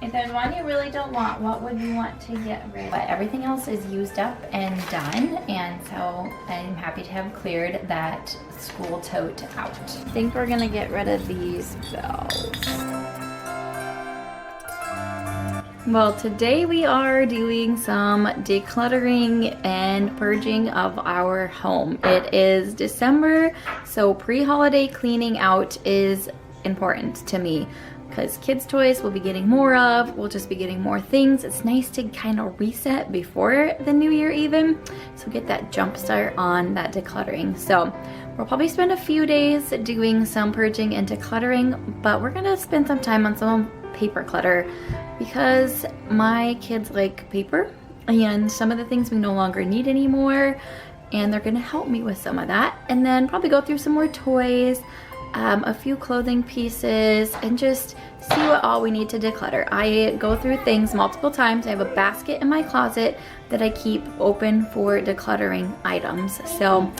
If there's one you really don't want, what would you want to get rid of? But everything else is used up and done, and so I'm happy to have cleared that school tote out. I think we're gonna get rid of these bells. Well, today we are doing some decluttering and purging of our home. It is December, so pre-holiday cleaning out is important to me because kids' toys we'll be getting more of, we'll just be getting more things. It's nice to kind of reset before the new year even, so get that jump start on that decluttering. So we'll probably spend a few days doing some purging and decluttering, but we're gonna spend some time on some paper clutter because my kids like paper and some of the things we no longer need anymore, and they're gonna help me with some of that, and then probably go through some more toys, a few clothing pieces, and just see what all we need to declutter. I go through things multiple times. I have a basket in my closet that I keep open for decluttering items. So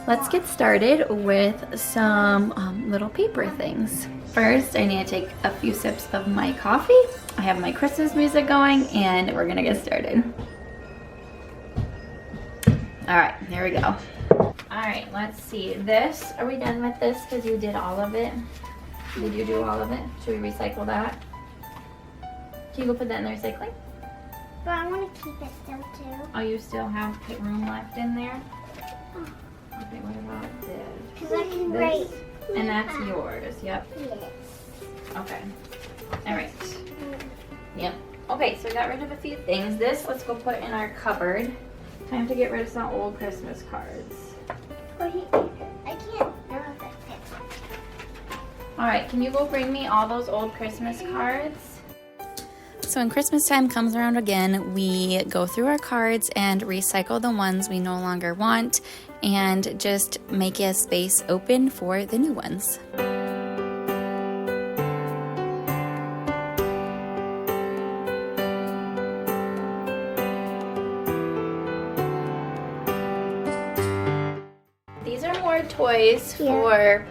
let's get started with some little paper things. First, I need to take a few sips of my coffee. I have my Christmas music going, and we're gonna get started. All right, here we go. All right, let's see. This, are we done with this? Because you did all of it. Did you do all of it? Should we recycle that? Can you go put that in the recycling? But I want to keep it still too. Oh, you still have room left in there? Okay, what about this? Because I can write. And that's yours, yep. Yes. Okay. All right. Yep. Okay, so we got rid of a few things. This, let's go put in our cupboard. Time to get rid of some old Christmas cards. I can't. All right, can you go bring me all those old Christmas cards? So when Christmas time comes around again, we go through our cards and recycle the ones we no longer want and just make a space open for the new ones. These are more toys for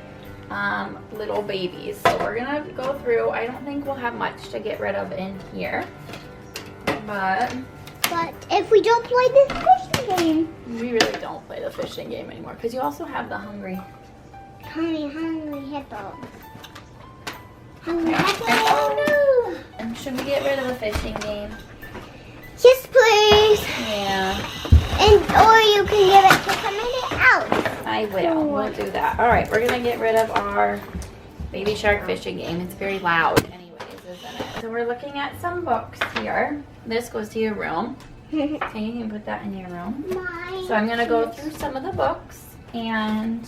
little babies. So we're gonna go through. I don't think we'll have much to get rid of in here. But if we don't play this fishing game. We really don't play the fishing game anymore because you also have the hungry hippo. Hungry And, hippo. oh no! And should we get rid of the fishing game? Yes, please. Yeah. And or you can give it to somebody else. I will. We'll do that. All right, we're gonna get rid of our baby shark fishing game. It's very loud anyways, isn't it? So we're looking at some books here. This goes to your room. Okay, you can put that in your room. So I'm gonna go through some of the books and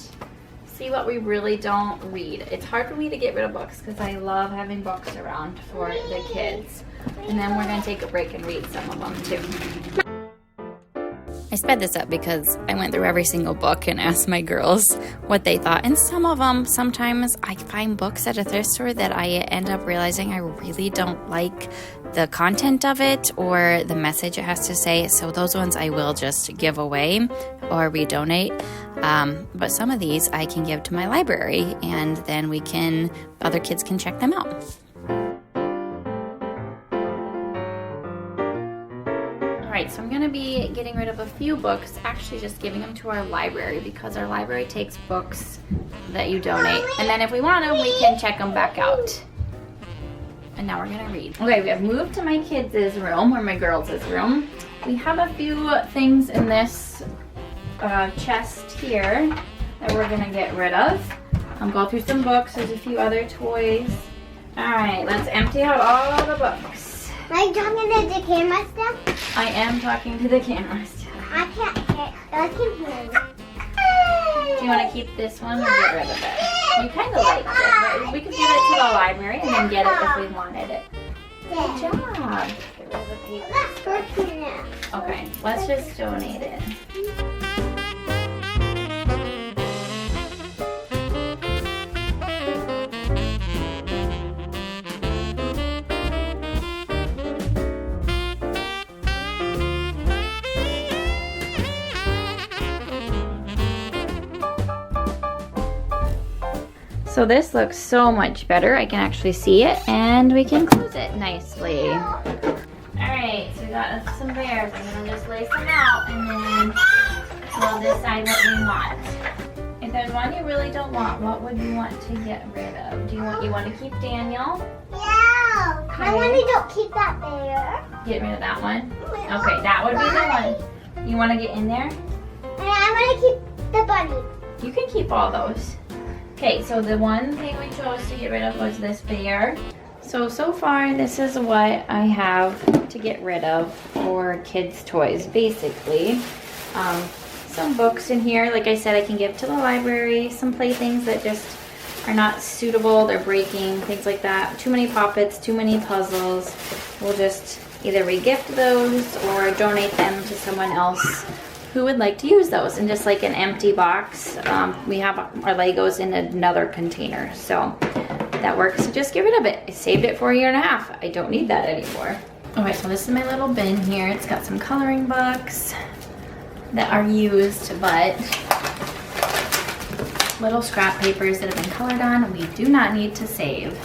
see what we really don't read. It's hard for me to get rid of books because I love having books around for the kids. And then we're gonna take a break and read some of them too. I sped this up because I went through every single book and asked my girls what they thought. And some of them, sometimes I find books at a thrift store that I end up realizing I really don't like the content of it or the message it has to say. So those ones I will just give away or redonate. But some of these I can give to my library and then other kids can check them out. Alright, so I'm going to be getting rid of a few books, actually just giving them to our library because our library takes books that you donate. And then if we want them, we can check them back out. And now we're going to read. Okay, we have moved to my kids' room, or my girls' room. We have a few things in this chest here that we're going to get rid of. I'll go through some books. There's a few other toys. Alright, let's empty out all the books. Are you talking to the camera stuff? I am talking to the camera still. I can't hear. I can hear you. Do you want to keep this one or get rid of it? You kind of liked it, but we could give it to the library and then get it if we wanted it. Good job. Get rid of the paper. Let's go to now. Okay, let's just donate it. So this looks so much better. I can actually see it, and we can close it nicely. Alright, so we got some bears. I'm gonna just lace them out, and then we'll decide what we want. If there's one you really don't want, what would you want to get rid of? You want to keep Daniel? Yeah. Okay. I want to don't keep that bear. Get rid of that one? Okay, that would be the one. You want to get in there? And I want to keep the bunny. You can keep all those. Okay, so the one thing we chose to get rid of was this bear. So far, this is what I have to get rid of for kids' toys, basically. Some books in here, like I said, I can give to the library. Some playthings that just are not suitable, they're breaking, things like that. Too many poppets, too many puzzles. We'll just either re-gift those or donate them to someone else who would like to use those. And just like an empty box, we have our Legos in another container. So that works. So just get rid of it. I saved it for 1.5 years. I don't need that anymore. Okay, so this is my little bin here. It's got some coloring books that are used, but little scrap papers that have been colored on, we do not need to save.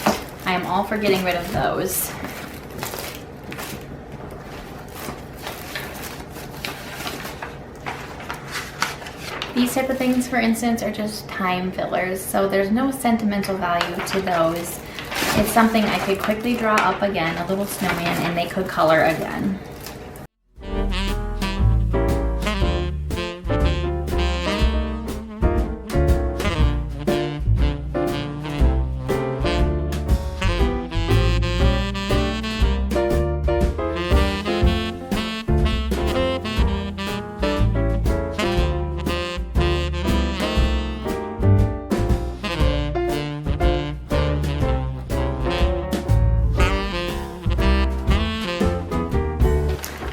I am all for getting rid of those. These type of things, for instance, are just time fillers, so there's no sentimental value to those. It's something I could quickly draw up again, a little snowman, and they could color again.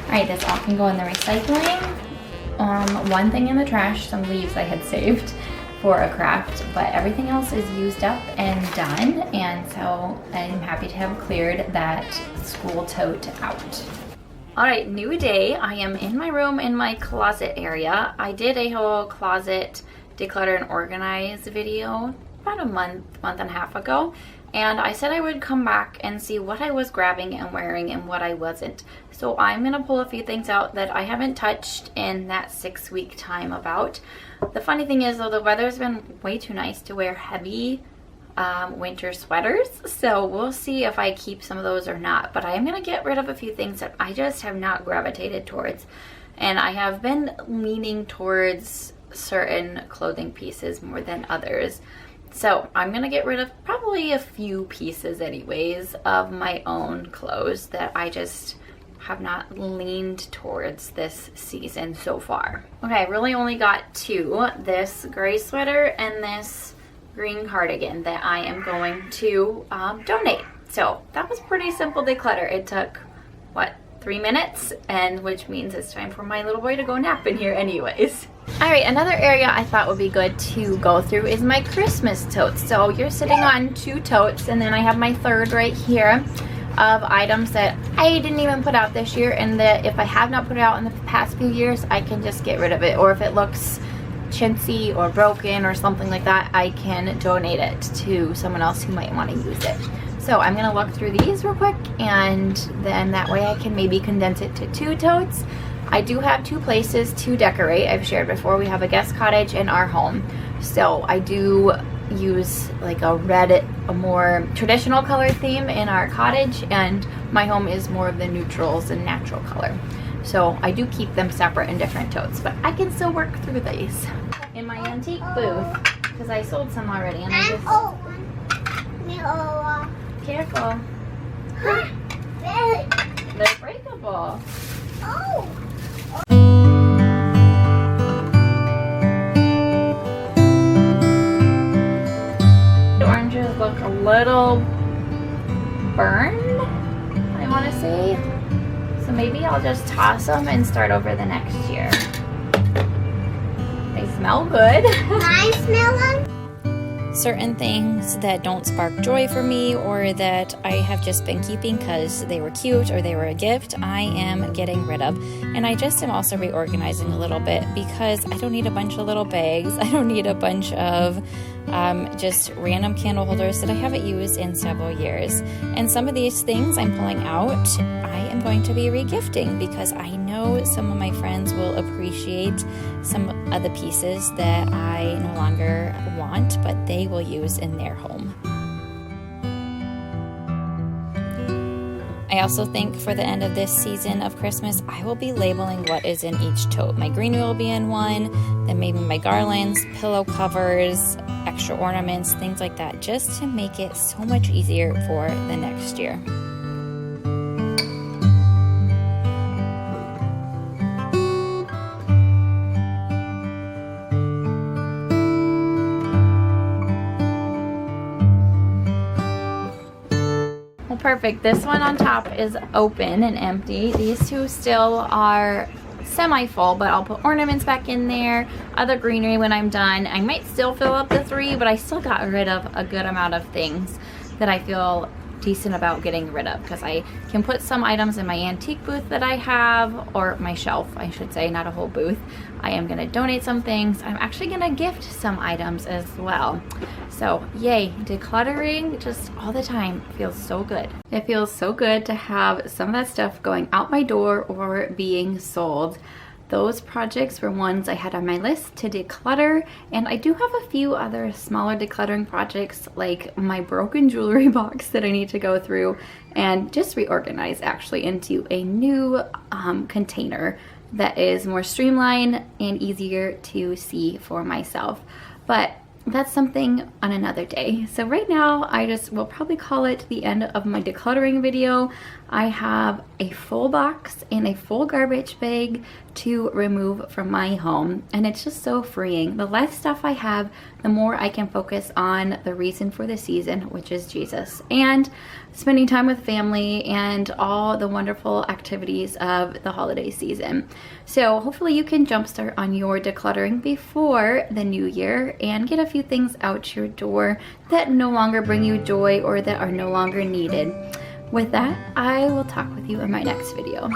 Alright, this all can go in the recycling. One thing in the trash, some leaves I had saved for a craft, but everything else is used up and done, and so I'm happy to have cleared that school tote out. Alright, new day. I am in my room in my closet area. I did a whole closet declutter and organize video about a month and a half ago. And I said I would come back and see what I was grabbing and wearing and what I wasn't. So I'm going to pull a few things out that I haven't touched in that 6-week time about. The funny thing is, though, the weather's been way too nice to wear heavy winter sweaters. So we'll see if I keep some of those or not. But I am going to get rid of a few things that I just have not gravitated towards. And I have been leaning towards certain clothing pieces more than others. So I'm going to get rid of probably a few pieces anyways of my own clothes that I just have not leaned towards this season so far. Okay, I really only got 2, this gray sweater and this green cardigan that I am going to donate. So that was pretty simple declutter. It took, what, 3 minutes, and which means it's time for my little boy to go nap in here anyways. Alright, another area I thought would be good to go through is my Christmas totes. So you're sitting on 2 totes, and then I have my third right here of items that I didn't even put out this year, and that if I have not put it out in the past few years, I can just get rid of it. Or if it looks chintzy or broken or something like that, I can donate it to someone else who might want to use it. So I'm going to look through these real quick, and then that way I can maybe condense it to 2 totes. I do have 2 places to decorate. I've shared before, we have a guest cottage and our home. So I do use like a more traditional color theme in our cottage, and my home is more of the neutrals and natural color. So I do keep them separate in different totes, but I can still work through these. In my antique booth, because I sold some already, and I just... Careful. They're breakable. Oh. The oranges look a little burned, I want to say. So maybe I'll just toss them and start over the next year. They smell good. Can I smell them? Certain things that don't spark joy for me, or that I have just been keeping because they were cute or they were a gift, I am getting rid of. And I just am also reorganizing a little bit because I don't need a bunch of little bags. I don't need a bunch of just random candle holders that I haven't used in several years. And some of these things I'm pulling out, I am going to be regifting because I know some of my friends will appreciate some of the pieces that I no longer want, but they will use in their home. I also think for the end of this season of Christmas, I will be labeling what is in each tote. My green will be in one, then maybe my garlands, pillow covers, extra ornaments, things like that, just to make it so much easier for the next year. Perfect. This one on top is open and empty. These two still are semi-full, but I'll put ornaments back in there, other greenery when I'm done. I might still fill up the 3, but I still got rid of a good amount of things that I feel decent about getting rid of, because I can put some items in my antique booth that I have, or my shelf I should say, not a whole booth. I am going to donate some things. I'm actually going to gift some items as well. So yay, decluttering just all the time feels so good. It feels so good to have some of that stuff going out my door or being sold. Those projects were ones I had on my list to declutter, and I do have a few other smaller decluttering projects, like my broken jewelry box that I need to go through and just reorganize actually into a new container that is more streamlined and easier to see for myself. But that's something on another day. So right now I just will probably call it the end of my decluttering video. I have a full box and a full garbage bag to remove from my home, and it's just so freeing. The less stuff I have, the more I can focus on the reason for the season, which is Jesus, and spending time with family and all the wonderful activities of the holiday season. So hopefully you can jumpstart on your decluttering before the new year and get a few things out your door that no longer bring you joy or that are no longer needed. With that, I will talk with you in my next video.